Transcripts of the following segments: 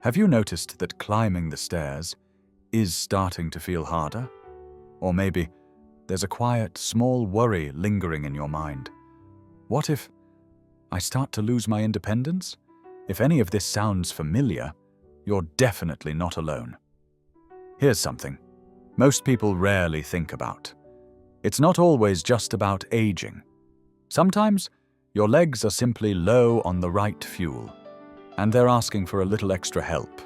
Have you noticed that climbing the stairs is starting to feel harder? Or maybe there's a quiet, small worry lingering in your mind. What if I start to lose my independence? If any of this sounds familiar, you're definitely not alone. Here's something most people rarely think about. It's not always just about aging. Sometimes your legs are simply low on the right fuel, and they're asking for a little extra help.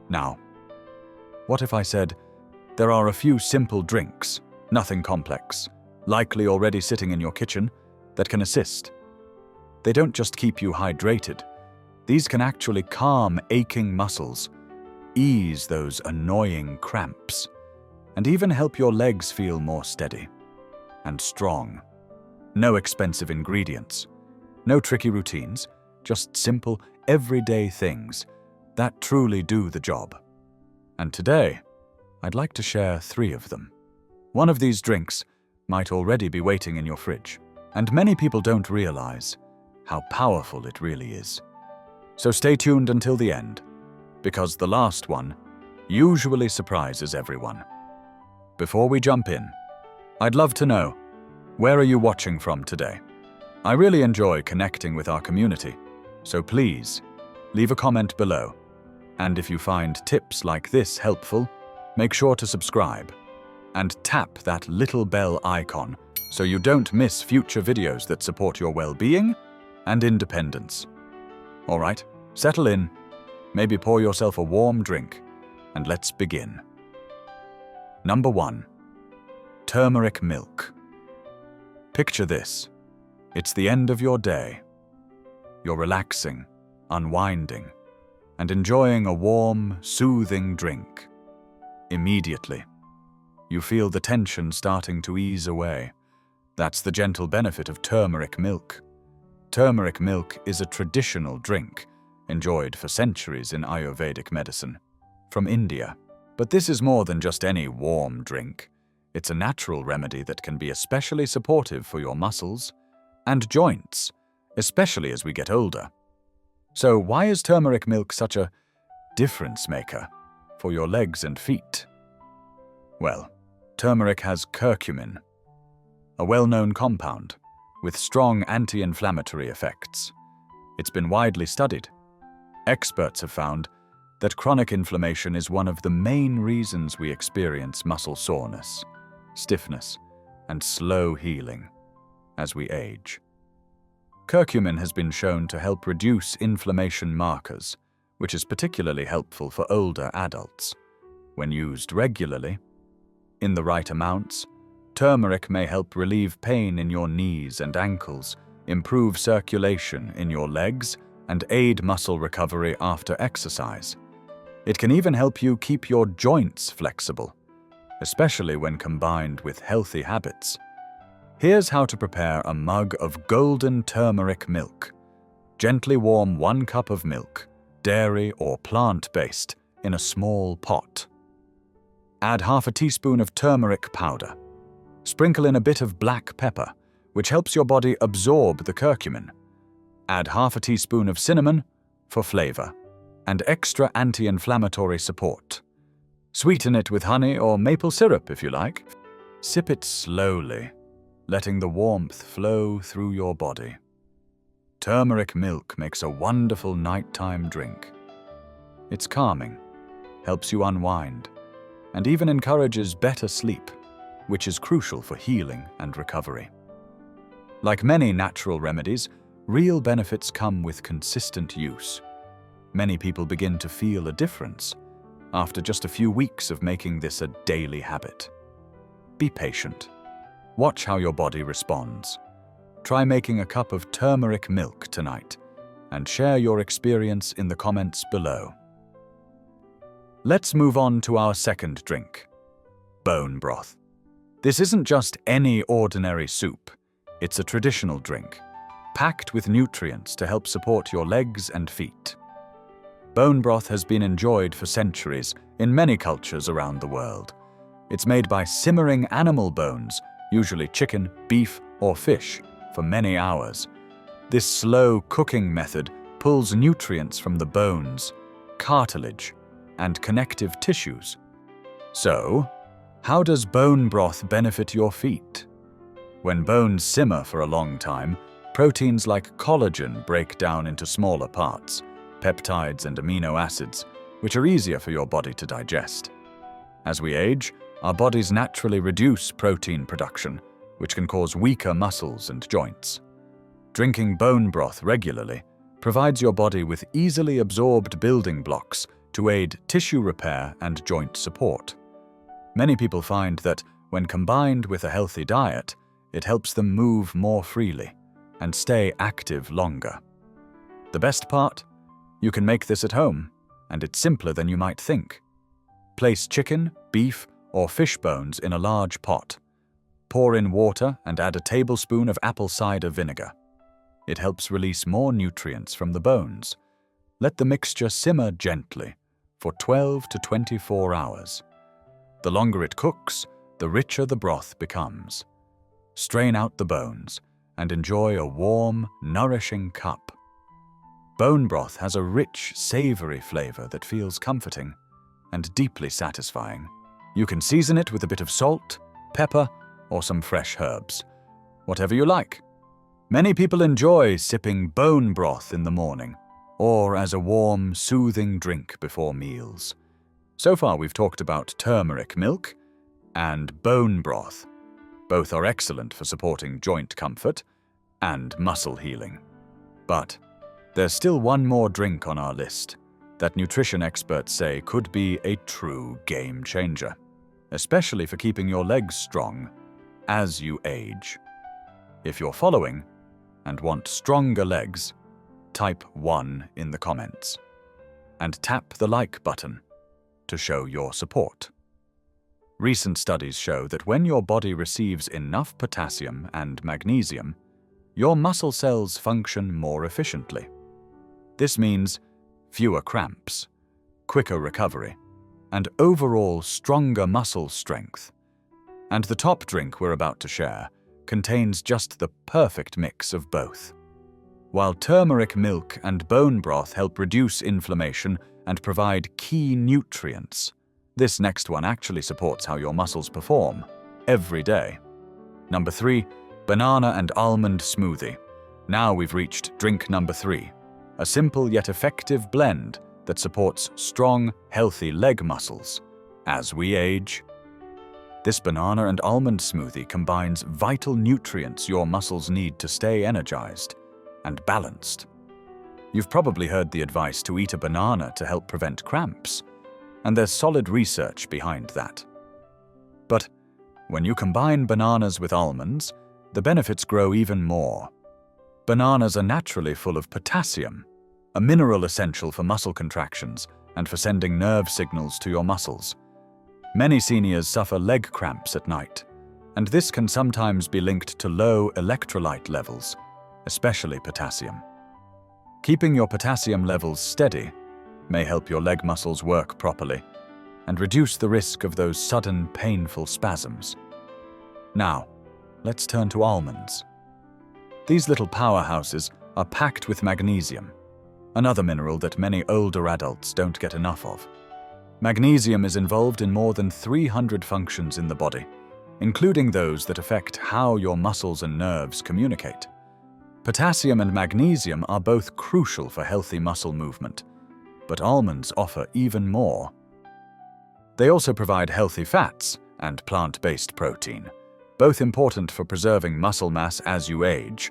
Now, what if I said, there are a few simple drinks, nothing complex, likely already sitting in your kitchen, that can assist? They don't just keep you hydrated. These can actually calm aching muscles, ease those annoying cramps, and even help your legs feel more steady and strong. No expensive ingredients, no tricky routines, just simple, everyday things that truly do the job. And today, I'd like to share 3 of them. One of these drinks might already be waiting in your fridge, and many people don't realize how powerful it really is. So stay tuned until the end, because the last one usually surprises everyone. Before we jump in, I'd love to know, where are you watching from today? I really enjoy connecting with our community, so please leave a comment below. And if you find tips like this helpful, make sure to subscribe and tap that little bell icon so you don't miss future videos that support your well-being and independence. All right, settle in, maybe pour yourself a warm drink, and let's begin. Number 1. Turmeric milk. Picture this. It's the end of your day. You're relaxing, unwinding, and enjoying a warm, soothing drink. Immediately, you feel the tension starting to ease away. That's the gentle benefit of turmeric milk. Turmeric milk is a traditional drink enjoyed for centuries in Ayurvedic medicine from India. But this is more than just any warm drink. It's a natural remedy that can be especially supportive for your muscles and joints, especially as we get older. So why is turmeric milk such a difference maker for your legs and feet? Well, turmeric has curcumin, a well-known compound with strong anti-inflammatory effects. It's been widely studied. Experts have found that chronic inflammation is one of the main reasons we experience muscle soreness, stiffness, and slow healing as we age. Curcumin has been shown to help reduce inflammation markers, which is particularly helpful for older adults. When used regularly, in the right amounts, turmeric may help relieve pain in your knees and ankles, improve circulation in your legs, and aid muscle recovery after exercise. It can even help you keep your joints flexible, especially when combined with healthy habits. Here's how to prepare a mug of golden turmeric milk. Gently warm 1 cup of milk, dairy or plant-based, in a small pot. Add half a teaspoon of turmeric powder. Sprinkle in a bit of black pepper, which helps your body absorb the curcumin. Add half a teaspoon of cinnamon for flavor and extra anti-inflammatory support. Sweeten it with honey or maple syrup if you like. Sip it slowly, letting the warmth flow through your body. Turmeric milk makes a wonderful nighttime drink. It's calming, helps you unwind, and even encourages better sleep, which is crucial for healing and recovery. Like many natural remedies, real benefits come with consistent use. Many people begin to feel a difference after just a few weeks of making this a daily habit. Be patient. Watch how your body responds. Try making a cup of turmeric milk tonight and share your experience in the comments below. Let's move on to our second drink, bone broth. This isn't just any ordinary soup. It's a traditional drink, packed with nutrients to help support your legs and feet. Bone broth has been enjoyed for centuries in many cultures around the world. It's made by simmering animal bones, usually chicken, beef, or fish, for many hours. This slow cooking method pulls nutrients from the bones, cartilage and connective tissues. So, how does bone broth benefit your feet? When bones simmer for a long time, proteins like collagen break down into smaller parts, peptides and amino acids, which are easier for your body to digest. As we age, our bodies naturally reduce protein production, which can cause weaker muscles and joints. Drinking bone broth regularly provides your body with easily absorbed building blocks to aid tissue repair and joint support. Many people find that when combined with a healthy diet, it helps them move more freely and stay active longer. The best part? You can make this at home, and it's simpler than you might think. Place chicken, beef, or fish bones in a large pot. Pour in water and add a tablespoon of apple cider vinegar. It helps release more nutrients from the bones. Let the mixture simmer gently for 12 to 24 hours. The longer it cooks, the richer the broth becomes. Strain out the bones and enjoy a warm, nourishing cup. Bone broth has a rich, savory flavor that feels comforting and deeply satisfying. You can season it with a bit of salt, pepper, or some fresh herbs, whatever you like. Many people enjoy sipping bone broth in the morning or as a warm, soothing drink before meals. So far, we've talked about turmeric milk and bone broth. Both are excellent for supporting joint comfort and muscle healing. But there's still one more drink on our list that nutrition experts say could be a true game changer, especially for keeping your legs strong as you age. If you're following and want stronger legs, type 1 in the comments and tap the like button to show your support. Recent studies show that when your body receives enough potassium and magnesium, your muscle cells function more efficiently. This means fewer cramps, quicker recovery, and overall stronger muscle strength. And the top drink we're about to share contains just the perfect mix of both. While turmeric milk and bone broth help reduce inflammation and provide key nutrients, this next one actually supports how your muscles perform every day. Number 3, banana and almond smoothie. Now we've reached drink number 3, a simple yet effective blend that supports strong, healthy leg muscles as we age. This banana and almond smoothie combines vital nutrients your muscles need to stay energized and balanced. You've probably heard the advice to eat a banana to help prevent cramps, and there's solid research behind that. But when you combine bananas with almonds, the benefits grow even more. Bananas are naturally full of potassium, a mineral essential for muscle contractions and for sending nerve signals to your muscles. Many seniors suffer leg cramps at night, and this can sometimes be linked to low electrolyte levels, especially potassium. Keeping your potassium levels steady may help your leg muscles work properly and reduce the risk of those sudden, painful spasms. Now, let's turn to almonds. These little powerhouses are packed with magnesium, another mineral that many older adults don't get enough of. Magnesium is involved in more than 300 functions in the body, including those that affect how your muscles and nerves communicate. Potassium and magnesium are both crucial for healthy muscle movement, but almonds offer even more. They also provide healthy fats and plant-based protein, both important for preserving muscle mass as you age,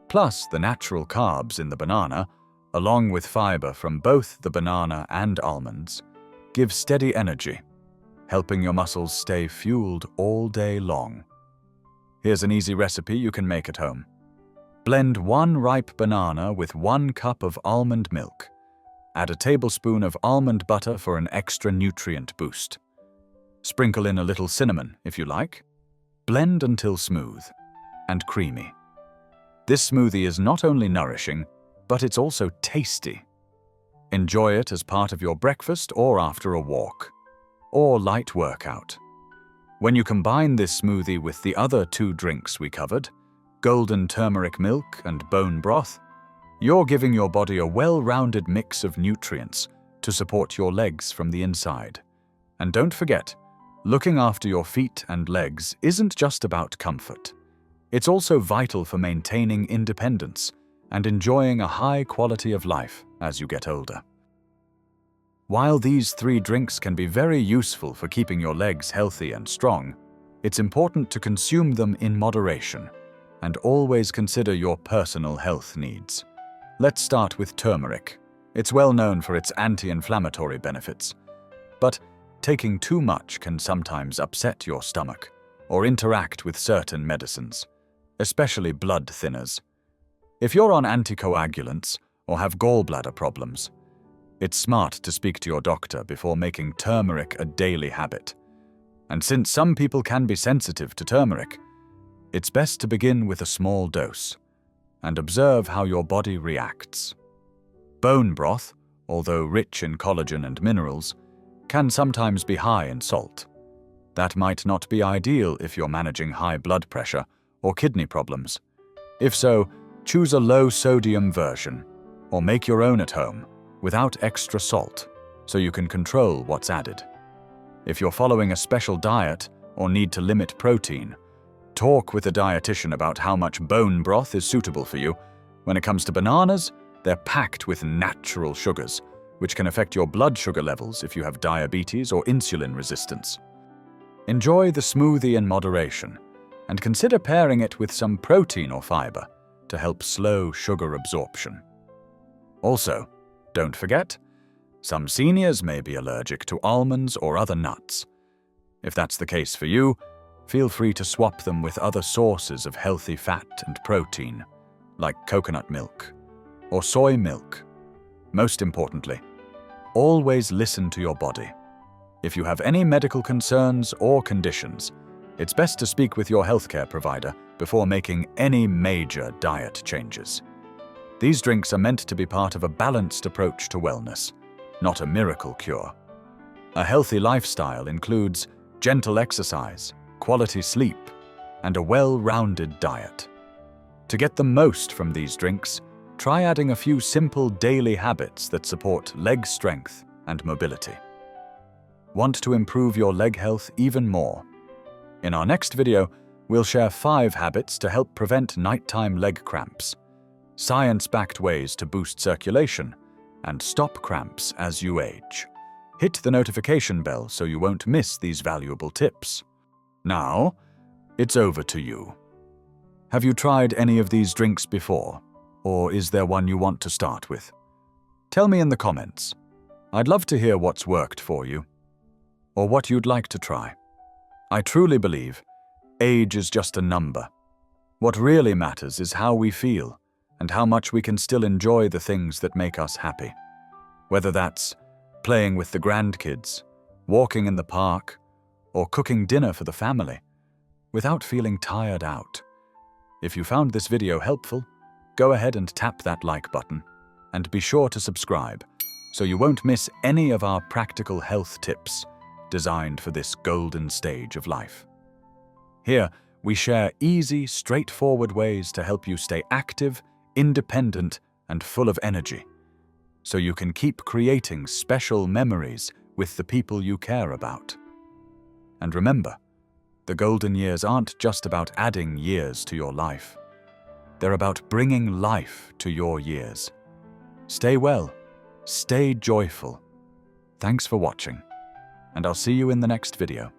plus the natural carbs in the banana, along with fiber from both the banana and almonds, give steady energy, helping your muscles stay fueled all day long. Here's an easy recipe you can make at home. Blend 1 ripe banana with 1 cup of almond milk. Add a tablespoon of almond butter for an extra nutrient boost. Sprinkle in a little cinnamon if you like. Blend until smooth and creamy. This smoothie is not only nourishing, but it's also tasty. Enjoy it as part of your breakfast or after a walk, or light workout. When you combine this smoothie with the other 2 drinks we covered, golden turmeric milk and bone broth, you're giving your body a well-rounded mix of nutrients to support your legs from the inside. And don't forget, looking after your feet and legs isn't just about comfort. It's also vital for maintaining independence and enjoying a high quality of life as you get older. While these 3 drinks can be very useful for keeping your legs healthy and strong, it's important to consume them in moderation and always consider your personal health needs. Let's start with turmeric. It's well known for its anti-inflammatory benefits, but taking too much can sometimes upset your stomach or interact with certain medicines, especially blood thinners. If you're on anticoagulants or have gallbladder problems, it's smart to speak to your doctor before making turmeric a daily habit. And since some people can be sensitive to turmeric, it's best to begin with a small dose and observe how your body reacts. Bone broth, although rich in collagen and minerals, can sometimes be high in salt. That might not be ideal if you're managing high blood pressure or kidney problems. If so, choose a low-sodium version or make your own at home without extra salt so you can control what's added. If you're following a special diet or need to limit protein, talk with a dietitian about how much bone broth is suitable for you. When it comes to bananas, they're packed with natural sugars, which can affect your blood sugar levels if you have diabetes or insulin resistance. Enjoy the smoothie in moderation, and consider pairing it with some protein or fiber to help slow sugar absorption. Also, don't forget, some seniors may be allergic to almonds or other nuts. If that's the case for you, feel free to swap them with other sources of healthy fat and protein, like coconut milk or soy milk. Most importantly, always listen to your body. If you have any medical concerns or conditions, it's best to speak with your healthcare provider before making any major diet changes. These drinks are meant to be part of a balanced approach to wellness, not a miracle cure. A healthy lifestyle includes gentle exercise, quality sleep, and a well-rounded diet. To get the most from these drinks, try adding a few simple daily habits that support leg strength and mobility. Want to improve your leg health even more? In our next video, we'll share 5 habits to help prevent nighttime leg cramps, science-backed ways to boost circulation, and stop cramps as you age. Hit the notification bell so you won't miss these valuable tips. Now, it's over to you. Have you tried any of these drinks before, or is there one you want to start with? Tell me in the comments. I'd love to hear what's worked for you, or what you'd like to try. I truly believe age is just a number. What really matters is how we feel and how much we can still enjoy the things that make us happy. Whether that's playing with the grandkids, walking in the park, or cooking dinner for the family, without feeling tired out. If you found this video helpful, go ahead and tap that like button, and be sure to subscribe so you won't miss any of our practical health tips designed for this golden stage of life. Here, we share easy, straightforward ways to help you stay active, independent, and full of energy, so you can keep creating special memories with the people you care about. And remember, the golden years aren't just about adding years to your life. They're about bringing life to your years. Stay well, stay joyful. Thanks for watching, and I'll see you in the next video.